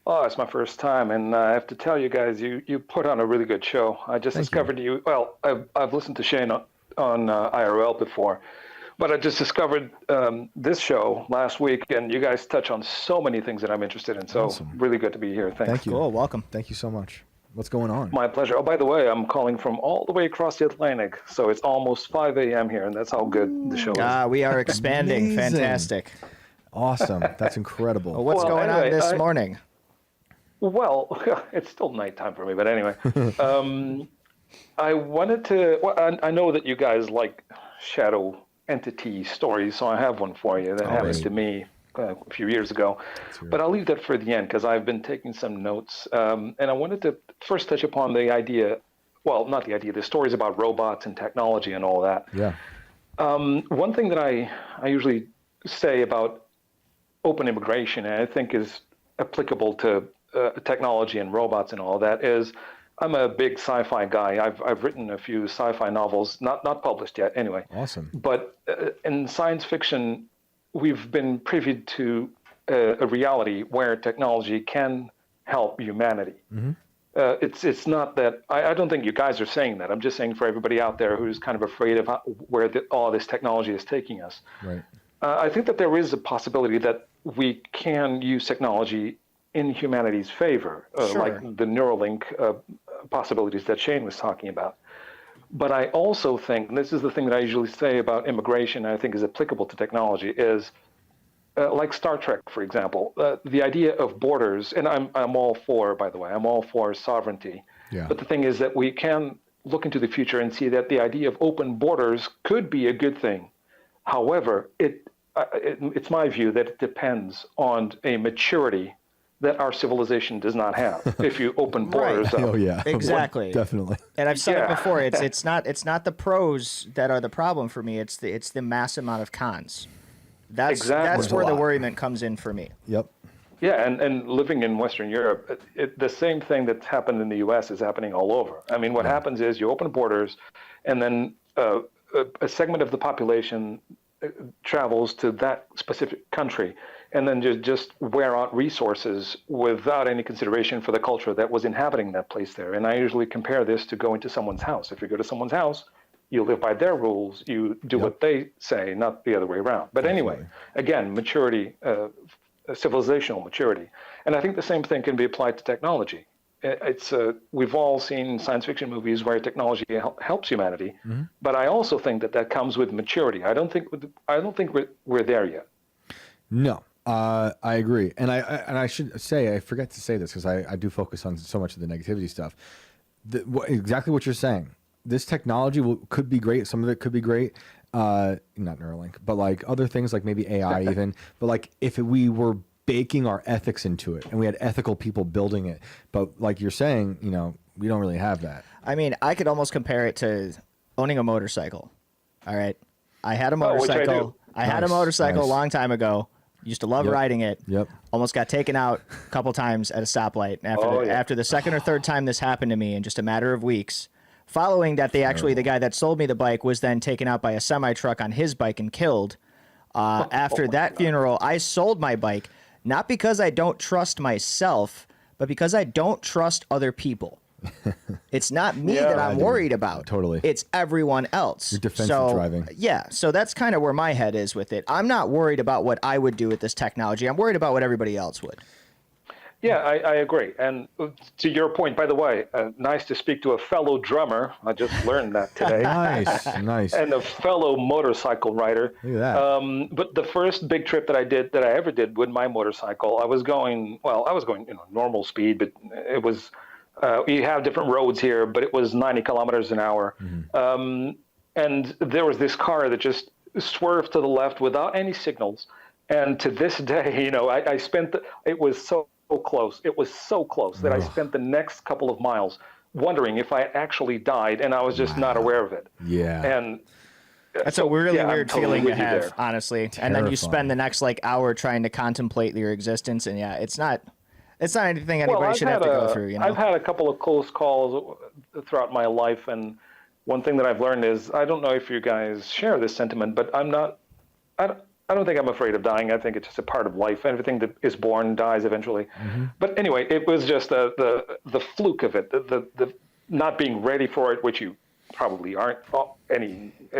Oh, it's my first time, and I have to tell you guys, you put on a really good show. I just Thank you. discovered you. Well, I've listened to Shane on IRL before, but I just discovered this show last week, and you guys touch on so many things that I'm interested in. So Awesome. really good to be here. Thanks. Thank you. Cool. Welcome. Thank you so much. What's going on? My pleasure. Oh, by the way, I'm calling from all the way across the Atlantic, so it's almost 5 a.m. here, and that's how good the show is. We are expanding. Amazing. Fantastic. Awesome. That's incredible. Well, what's Well, going on anyway, this morning? Well, it's still nighttime for me, but anyway, I wanted to. Well, I know that you guys like shadow entity stories, so I have one for you that happened to me a few years ago. But I'll leave that for the end because I've been taking some notes, and I wanted to first touch upon the idea. Well, not the idea. The stories about robots and technology and all that. Yeah. One thing that I usually say about open immigration, and I think is applicable to technology and robots and all that, is I'm a big sci-fi guy. I've written a few sci-fi novels, not published yet, anyway. Awesome. But in science fiction, we've been privy to a reality where technology can help humanity. Mm-hmm. It's not that I don't think you guys are saying that. I'm just saying for everybody out there who's kind of afraid of where all this technology is taking us. Right. I think that there is a possibility that we can use technology in humanity's favor, like the Neuralink possibilities that Shane was talking about. But I also think, and this is the thing that I usually say about immigration, and I think is applicable to technology, is like Star Trek, for example, the idea of borders, and I'm all for, by the way, I'm all for sovereignty. Yeah. But the thing is that we can look into the future and see that the idea of open borders could be a good thing. However, it's my view that it depends on a maturity that our civilization does not have. If you open borders up. Oh yeah. Exactly. Definitely. And I've said it before. It's not the pros that are the problem for me. It's the mass amount of cons. That's where the worriment comes in for me. Yep. Yeah, and living in Western Europe, the same thing that's happened in the U.S. is happening all over. I mean, what happens is you open borders, and then a segment of the population travels to that specific country, and then just wear out resources without any consideration for the culture that was inhabiting that place there. And I usually compare this to going to someone's house. If you go to someone's house, you live by their rules, you do what they say, not the other way around. But anyway, again, maturity, civilizational maturity. And I think the same thing can be applied to technology. We've all seen science fiction movies where technology helps humanity, but I also think that comes with maturity. I don't think we're there yet. No, I agree, and I should say, I forget to say this because I do focus on so much of the negativity stuff. Exactly what you're saying. This technology could be great. Some of it could be great. Not Neuralink, but like other things, like maybe AI even. But like if we were baking our ethics into it and we had ethical people building it, but like you're saying, we don't really have that. I mean, I could almost compare it to owning a motorcycle. All right, I had a motorcycle. I had a motorcycle a long time ago. Used to love riding it. Yep. Almost got taken out a couple times at a stoplight. After the second or third time this happened to me in just a matter of weeks, following that, the guy that sold me the bike was then taken out by a semi-truck on his bike and killed. After that funeral, I sold my bike, not because I don't trust myself, but because I don't trust other people. It's not me that I'm worried about. Totally. It's everyone else. You're defensive driving. Yeah, so that's kind of where my head is with it. I'm not worried about what I would do with this technology. I'm worried about what everybody else would. Yeah, I agree. And to your point, by the way, nice to speak to a fellow drummer. I just learned that today. Nice. And a fellow motorcycle rider. Look at that. But the first big trip that I ever did with my motorcycle, I was going normal speed, but it was, you have different roads here, but it was 90 kilometers an hour. And there was this car that just swerved to the left without any signals. And to this day, it was so close. It was so close that I spent the next couple of miles wondering if I actually died, and I was just not aware of it. Yeah. And that's a really weird feeling to have, there. honestly. Terrifying. And then you spend the next hour trying to contemplate your existence, and it's not anything anybody should have to go through. I've had a couple of close calls throughout my life, and one thing that I've learned is, I don't know if you guys share this sentiment, but I don't think I'm afraid of dying. I think it's just a part of life. Everything that is born dies eventually. But anyway, it was just the fluke of it, the not being ready for it, which you probably aren't at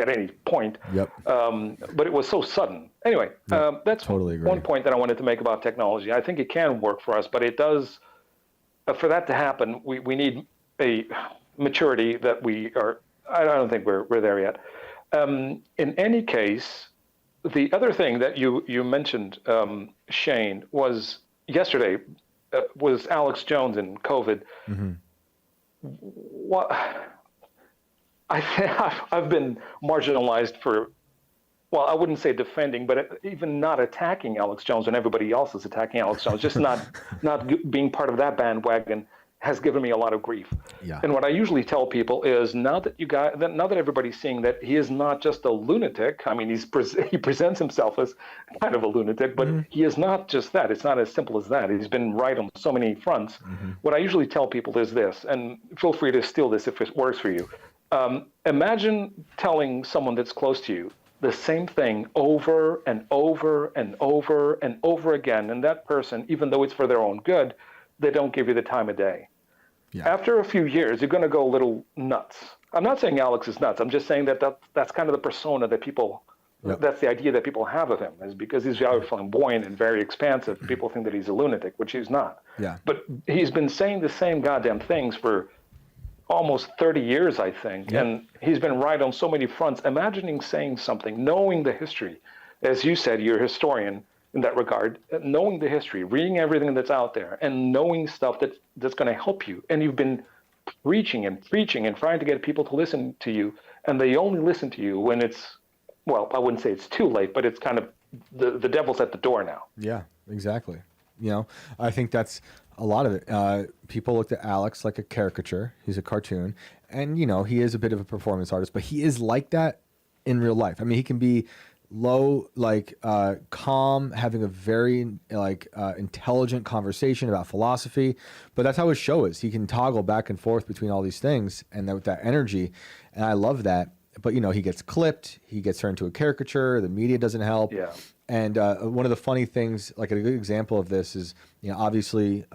any point. Yep. But it was so sudden. Anyway, that's totally agree. one point that I wanted to make about technology. I think it can work for us, but it does. For that to happen, we need a maturity that we are. I don't think we're there yet. In any case, the other thing that you mentioned, Shane, was yesterday was Alex Jones and COVID. What I've been marginalized for. Well, I wouldn't say defending, but even not attacking Alex Jones when everybody else is attacking Alex Jones, just not being part of that bandwagon has given me a lot of grief. Yeah. And what I usually tell people is now that everybody's seeing that he is not just a lunatic. I mean, he presents himself as kind of a lunatic, but he is not just that. It's not as simple as that. He's been right on so many fronts. What I usually tell people is this, and feel free to steal this if it works for you. Imagine telling someone that's close to you the same thing over and over and over and over again, and that person, even though it's for their own good, they don't give you the time of day. Yeah. After a few years, you're going to go a little nuts. I'm not saying Alex is nuts. I'm just saying that's kind of the persona that people, that's the idea that people have of him, is because he's very flamboyant and very expansive. People think that he's a lunatic, which he's not. Yeah. But he's been saying the same goddamn things for almost 30 years, I think. Yep. And he's been right on so many fronts. Imagining saying something, knowing the history, as you said, you're a historian in that regard, knowing the history, reading everything that's out there, and knowing stuff that's going to help you. And you've been preaching and preaching and trying to get people to listen to you, and they only listen to you when it's, well, I wouldn't say it's too late, but it's kind of the devil's at the door now. Yeah, exactly. You know, I think that's a lot of it. People looked at Alex like a caricature. He's a cartoon. And, you know, he is a bit of a performance artist, but he is like that in real life. I mean, he can be low, calm, having a very intelligent conversation about philosophy, but that's how his show is. He can toggle back and forth between all these things, and with that energy, and I love that. But you know, he gets clipped, he gets turned into a caricature. The media doesn't help. Yeah. And one of the funny things, like a good example of this, is obviously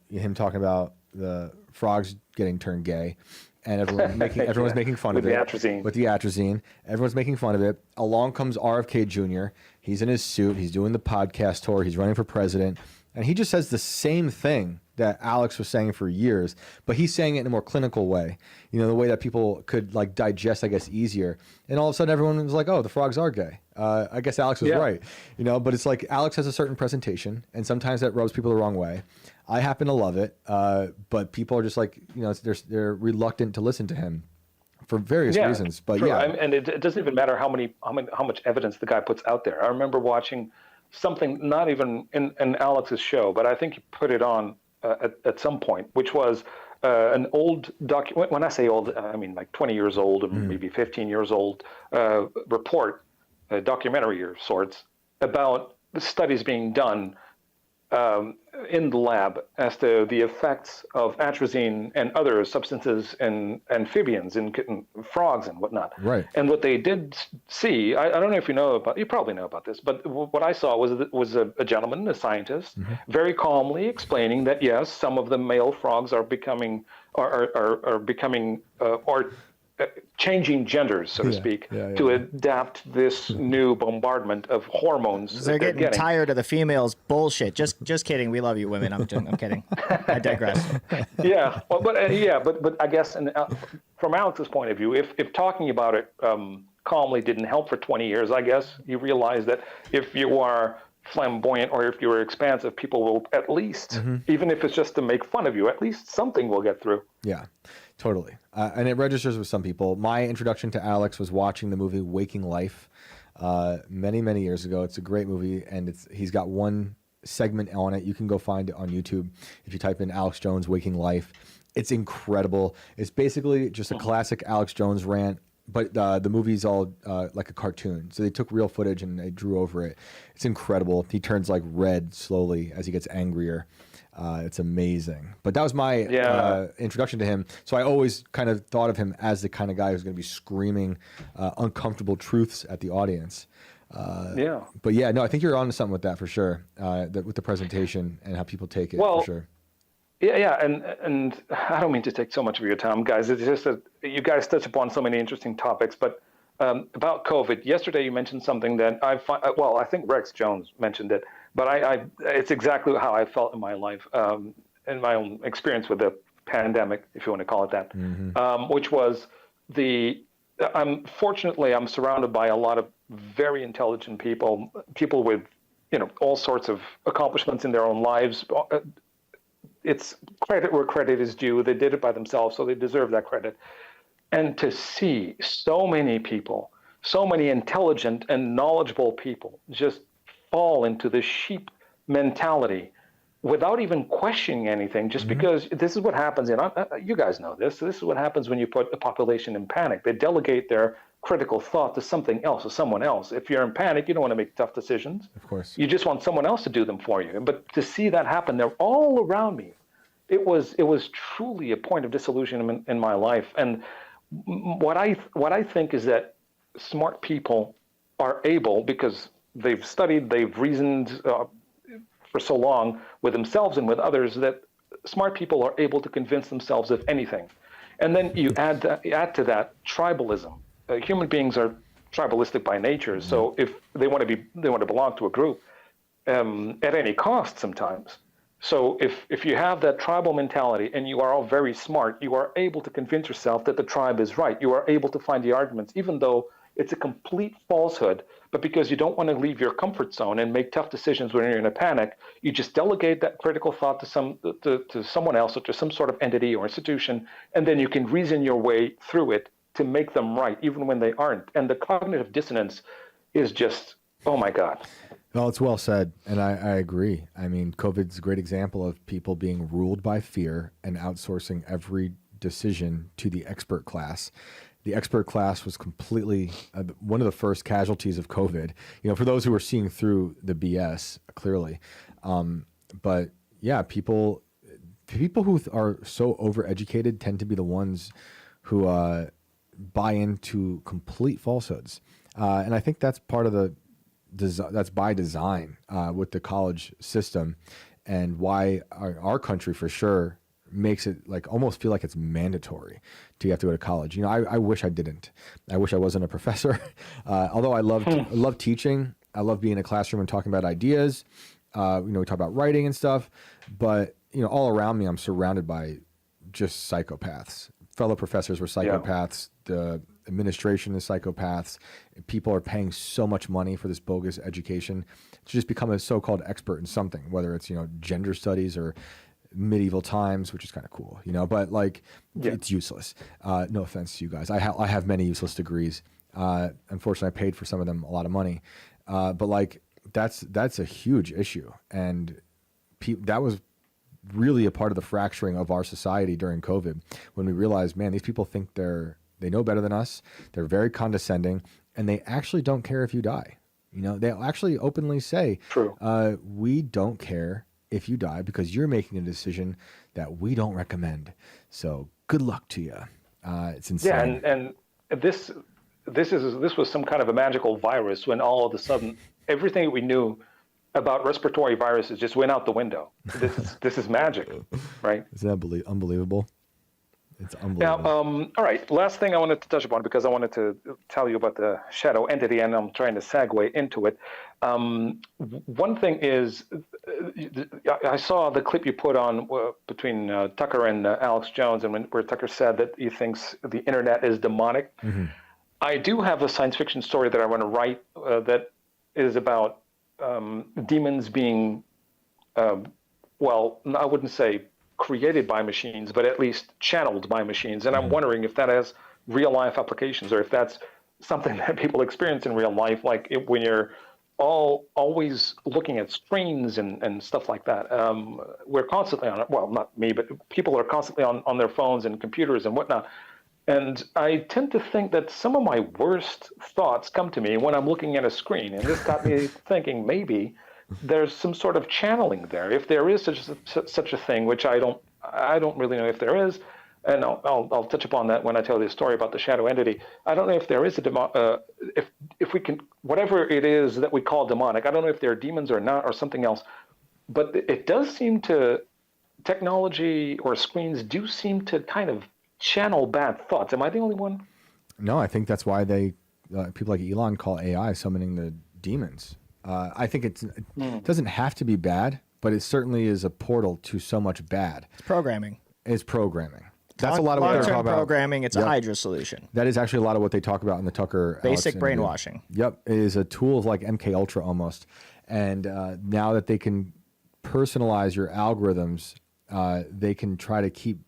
him talking about the frogs getting turned gay. And everyone's making fun of it. With the atrazine. Everyone's making fun of it. Along comes RFK Jr. He's in his suit. He's doing the podcast tour. He's running for president. And he just says the same thing that Alex was saying for years, but he's saying it in a more clinical way. You know, the way that people could digest, I guess, easier. And all of a sudden everyone was like, oh, the frogs are gay. I guess Alex was right. You know, but it's like Alex has a certain presentation, and sometimes that rubs people the wrong way. I happen to love it, but people are just they're reluctant to listen to him for various reasons. But true. And it doesn't even matter how much evidence the guy puts out there. I remember watching something, not even in Alex's show, but I think he put it on at some point, which was an old when I say old, I mean like 20 years old, maybe 15 years old report, a documentary of sorts, about the studies being done in the lab as to the effects of atrazine and other substances in amphibians, in frogs and whatnot. Right. And what they did see, I don't know if you probably know about this, but what I saw was a gentleman, a scientist, very calmly explaining that yes, some of the male frogs are becoming changing genders, so to speak, to adapt this new bombardment of hormones. They're getting tired of the females' bullshit. Just kidding. We love you, women. I'm kidding. I digress. But I guess from Alex's point of view, if talking about it calmly didn't help for 20 years, I guess you realize that if you are flamboyant or if you're expansive, people will at least, even if it's just to make fun of you, at least something will get through. Yeah. Totally. And it registers with some people. My introduction to Alex was watching the movie Waking Life many, many years ago. It's a great movie, and he's got one segment on it. You can go find it on YouTube if you type in Alex Jones Waking Life. It's incredible. It's basically just a classic Alex Jones rant, but the movie's all like a cartoon. So they took real footage and they drew over it. It's incredible. He turns red slowly as he gets angrier. It's amazing. But that was my introduction to him. So I always kind of thought of him as the kind of guy who's going to be screaming uncomfortable truths at the audience. Yeah. But yeah, no, I think you're onto something with that for sure. With the presentation and how people take it Well, for sure. yeah, and I don't mean to take so much of your time, guys. It's just that you guys touch upon so many interesting topics. But about COVID, yesterday you mentioned something that I think Rex Jones mentioned it, but it's exactly how I felt in my life, in my own experience with the pandemic, if you want to call it that, which was fortunately I'm surrounded by a lot of very intelligent people with all sorts of accomplishments in their own lives. It's credit where credit is due. They did it by themselves, so they deserve that credit. And to see so many people, so many intelligent and knowledgeable people just fall into the sheep mentality without even questioning anything, just because this is what happens. And you guys know this. This is what happens when you put a population in panic. They delegate their critical thought to something else, to someone else. If you're in panic, you don't want to make tough decisions. Of course. You just want someone else to do them for you. But to see that happen, they're all around me. It was truly a point of disillusionment in my life. And what I think is that smart people are able, because they've studied, they've reasoned for so long with themselves and with others, that smart people are able to convince themselves of anything. And then you add to that tribalism. Human beings are tribalistic by nature, so if they want to belong to a group at any cost sometimes. So if you have that tribal mentality and you are all very smart, you are able to convince yourself that the tribe is right. You are able to find the arguments, even though it's a complete falsehood. But because you don't want to leave your comfort zone and make tough decisions when you're in a panic, you just delegate that critical thought to someone else or to some sort of entity or institution, and then you can reason your way through it to make them right, even when they aren't. And the cognitive dissonance is just, oh my God. Well, it's well said, and I agree. I mean, COVID's a great example of people being ruled by fear and outsourcing every decision to the expert class. The expert class was completely one of the first casualties of COVID. For those who are seeing through the BS, clearly. But yeah, people who are so overeducated tend to be the ones who buy into complete falsehoods, and I think that's part of that's by design with the college system, and why our country for sure makes it almost feel like it's mandatory to have to go to college. I wish I didn't. I wish I wasn't a professor. Although I love teaching. I love being in a classroom and talking about ideas. We talk about writing and stuff, but all around me, I'm surrounded by just psychopaths. Fellow professors were psychopaths. Yeah. The administration is psychopaths. People are paying so much money for this bogus education to just become a so-called expert in something, whether it's, gender studies or medieval times, which is kind of cool, but it's useless. No offense to you guys. I have many useless degrees. Unfortunately, I paid for some of them a lot of money. But that's a huge issue. And that was really a part of the fracturing of our society during COVID, when we realized, man, these people think they know better than us. They're very condescending, and they actually don't care if you die. They'll actually openly say, "True, we don't care if you die because you're making a decision that we don't recommend. So good luck to you." It's insane. Yeah, and this was some kind of a magical virus when all of a sudden everything we knew about respiratory viruses just went out the window. This is magic, right? Isn't that unbelievable? It's unbelievable. Now, all right, last thing I wanted to touch upon, because I wanted to tell you about the shadow entity, and I'm trying to segue into it. One thing is, I saw the clip you put on between Tucker and Alex Jones, and where Tucker said that he thinks the internet is demonic. Mm-hmm. I do have a science fiction story that I want to write that is about demons being, well, I wouldn't say created by machines, but at least channeled by machines. And I'm wondering if that has real life applications, or if that's something that people experience in real life, when you're always looking at screens and stuff like that. We're constantly on it. Well, not me, but people are constantly on their phones and computers and whatnot. And I tend to think that some of my worst thoughts come to me when I'm looking at a screen. And this got me thinking maybe there's some sort of channeling there. If there is such a thing, which I don't really know if there is, and I'll touch upon that when I tell the story about the shadow entity. I don't know if there is a if we can, whatever it is that we call demonic, I don't know if they're demons or not or something else, but it does seem to, technology or screens do seem to kind of channel bad thoughts. Am I the only one? No, I think that's why they people like Elon call AI summoning the demons. I think it doesn't have to be bad, but it certainly is a portal to so much bad. It's programming. It's programming. That's a lot of what they're talking about. Programming. It's a Hydra solution. That is actually a lot of what they talk about in the Tucker. Basic brainwashing. Yep, it is a tool of like MK Ultra almost. And now that they can personalize your algorithms, they can try to keep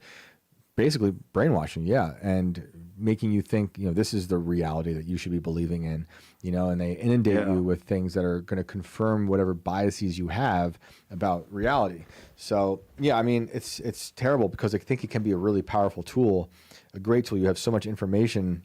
basically brainwashing, and making you think, this is the reality that you should be believing in, and they inundate you with things that are going to confirm whatever biases you have about reality. So, I mean, it's terrible because I think it can be a really powerful tool, a great tool. You have so much information,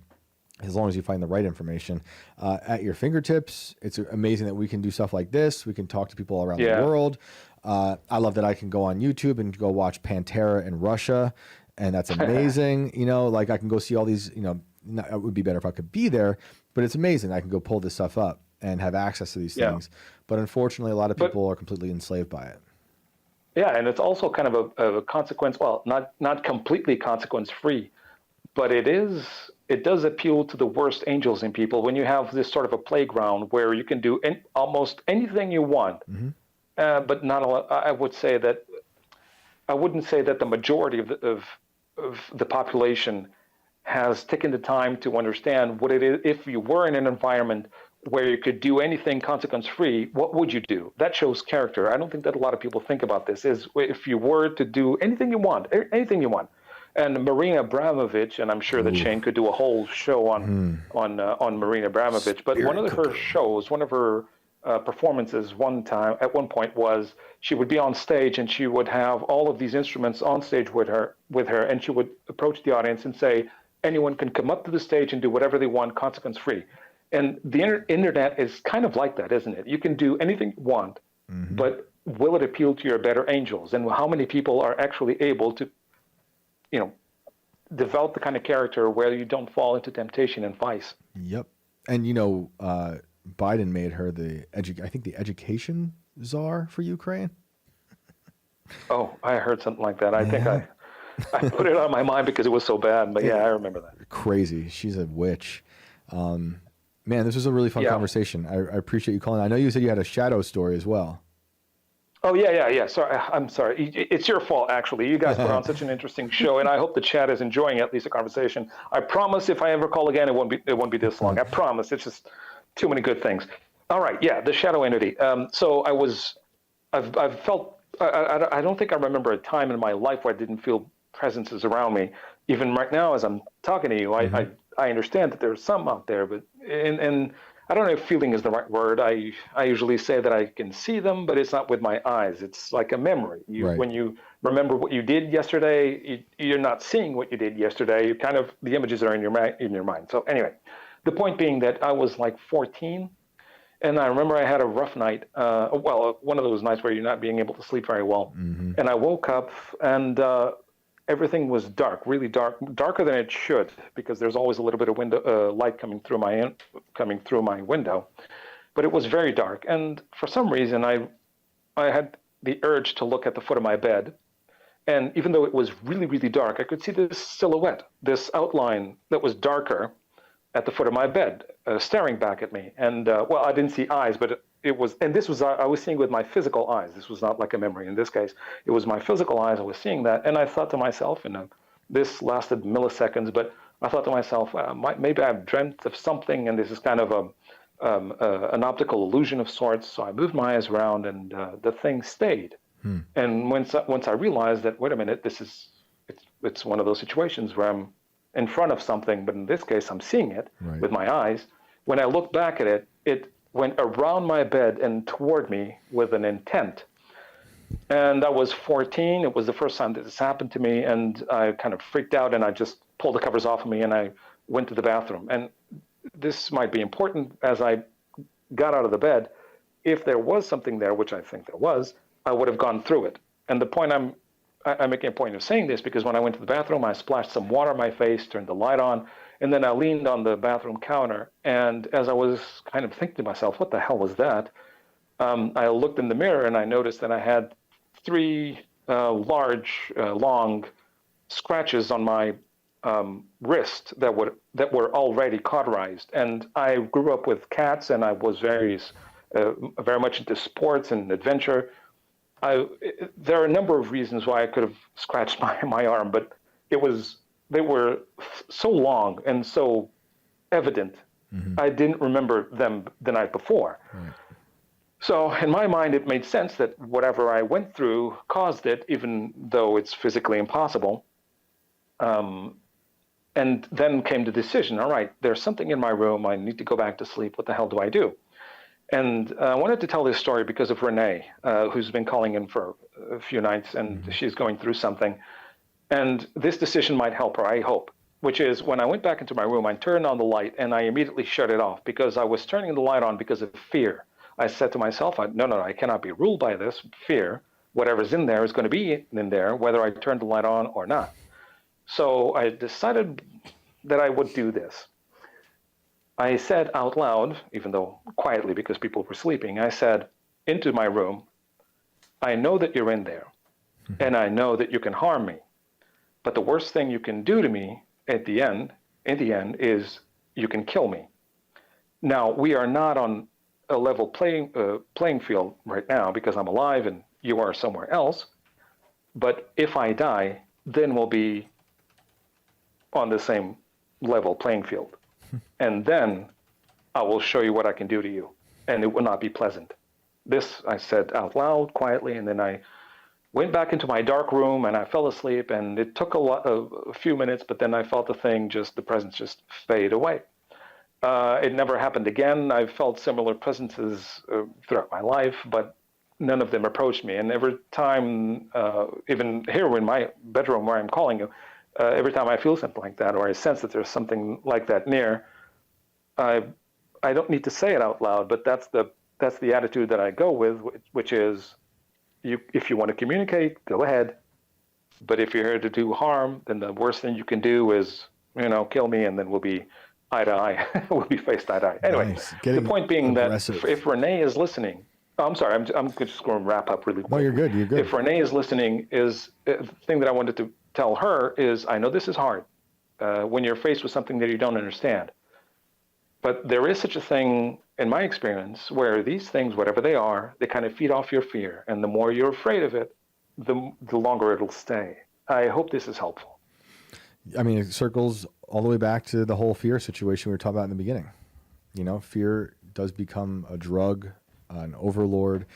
as long as you find the right information, at your fingertips. It's amazing that we can do stuff like this. We can talk to people around the world. I love that I can go on YouTube and go watch Pantera in Russia. And that's amazing. Like I can go see all these, it would be better if I could be there, but it's amazing. I can go pull this stuff up and have access to these things. But unfortunately, a lot of people are completely enslaved by it. Yeah, and it's also kind of a consequence, well, not completely consequence free, but it does appeal to the worst angels in people when you have this sort of a playground where you can do almost anything you want, but not a lot. I wouldn't say that the majority of the population has taken the time to understand what it is. If you were in an environment where you could do anything consequence-free, what would you do? That shows character. I don't think that a lot of people think about this, is if you were to do anything you want. And Marina Abramovich, and I'm sure that Shane could do a whole show on Marina Abramovich, but one of her shows, one of her performances at one point was she would be on stage and she would have all of these instruments on stage with her, and she would approach the audience and say, anyone can come up to the stage and do whatever they want, consequence free. And the internet is kind of like that, isn't it? You can do anything you want, but will it appeal to your better angels? And how many people are actually able to, develop the kind of character where you don't fall into temptation and vice? Yep. And Biden made her the education czar for Ukraine. Oh, I heard something like that. I think I put it on my mind because it was so bad. But I remember that. Crazy. She's a witch. Man, this was a really fun conversation. I appreciate you calling. I know you said you had a shadow story as well. Oh, yeah. Sorry, I'm sorry. It's your fault, actually. You guys put on such an interesting show, and I hope the chat is enjoying at least the conversation. I promise if I ever call again, it won't be this long. I promise. It's just too many good things. All right, the shadow entity. So I've felt, I don't think I remember a time in my life where I didn't feel presences around me. Even right now, as I'm talking to you, I understand that there's some out there, but and I don't know if feeling is the right word. I usually say that I can see them, but it's not with my eyes. It's like a memory. When you remember what you did yesterday, you're not seeing what you did yesterday. The images are in your mind. So anyway, the point being that I was like 14, and I remember I had a rough night. One of those nights where you're not being able to sleep very well. And I woke up and everything was dark, really dark, darker than it should, because there's always a little bit of light coming through my window. But it was very dark, and for some reason I had the urge to look at the foot of my bed, and even though it was really, really dark, I could see this silhouette, this outline that was darker at the foot of my bed, staring back at me. And I didn't see eyes, but it was, and this was, I was seeing with my physical eyes. This was not like a memory in this case. It was my physical eyes. I was seeing that. And I thought to myself, this lasted milliseconds, but I thought to myself, maybe I've dreamt of something, and this is kind of an optical illusion of sorts. So I moved my eyes around, and the thing stayed. And once I realized that, wait a minute, it's one of those situations where I'm in front of something, but in this case, I'm seeing it with my eyes. When I looked back at it, it went around my bed and toward me with an intent. And I was 14. It was the first time that this happened to me, and I kind of freaked out, and I just pulled the covers off of me, and I went to the bathroom. And this might be important. As I got out of the bed, if there was something there, which I think there was, I would have gone through it. And the point I'm I'm making a point of saying this because when I went to the bathroom, I splashed some water on my face, turned the light on, and then I leaned on the bathroom counter. And as I was kind of thinking to myself, what the hell was that? I looked in the mirror and I noticed that I had three large, long scratches on my wrist that were already cauterized. And I grew up with cats, and I was very much into sports and adventure. There are a number of reasons why I could have scratched my arm, but they were so long and so evident. I didn't remember them the night before. Right. So in my mind, it made sense that whatever I went through caused it, even though it's physically impossible. And then came the decision, all right, there's something in my room. I need to go back to sleep. What the hell do I do? And I wanted to tell this story because of Renee, who's been calling in for a few nights, and she's going through something. And this decision might help her, I hope, which is when I went back into my room, I turned on the light and I immediately shut it off because I was turning the light on because of fear. I said to myself, no, I cannot be ruled by this fear. Whatever's in there is going to be in there, whether I turn the light on or not. So I decided that I would do this. I said out loud, even though quietly because people were sleeping, I said into my room, I know that you're in there, and I know that you can harm me. But the worst thing you can do to me in the end, is you can kill me. Now, we are not on a level playing field right now because I'm alive and you are somewhere else. But if I die, then we'll be on the same level playing field. And then I will show you what I can do to you. And it will not be pleasant. This I said out loud, quietly, and then I went back into my dark room and I fell asleep, and it took a few minutes, but then I felt the presence just fade away. It never happened again. I've felt similar presences throughout my life, but none of them approached me. And every time, even here in my bedroom where I'm calling you, every time I feel something like that, or I sense that there's something like that near, I don't need to say it out loud, but that's the attitude that I go with, which is, if you want to communicate, go ahead. But if you're here to do harm, then the worst thing you can do is, kill me, and then we'll be eye to eye. We'll be faced eye to eye. Anyway, nice. The point being aggressive. That if Renee is listening, I'm sorry, I'm just going to wrap up really quick. No, you're good. You're good. If Renee is listening, is the thing that I wanted to tell her is, I know this is hard when you're faced with something that you don't understand. But there is such a thing, in my experience, where these things, whatever they are, they kind of feed off your fear. And the more you're afraid of it, the longer it'll stay. I hope this is helpful. I mean, it circles all the way back to the whole fear situation we were talking about in the beginning. Fear does become a drug, an overlord.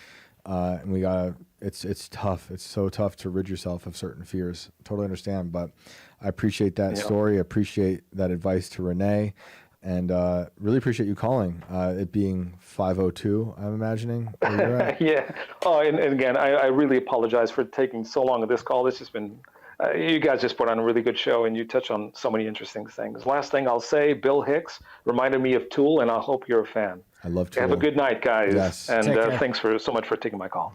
And it's tough. It's so tough to rid yourself of certain fears. Totally understand. But I appreciate that story. I appreciate that advice to Renee. And really appreciate you calling. It being 5:02, I'm imagining. Where you're at. Yeah. Oh, and again, I really apologize for taking so long of this call. It's just been, you guys just put on a really good show, and you touch on so many interesting things. Last thing I'll say, Bill Hicks reminded me of Tool, and I hope you're a fan. I love Tool. Have a good night, guys. Yes. And thanks so much for taking my call.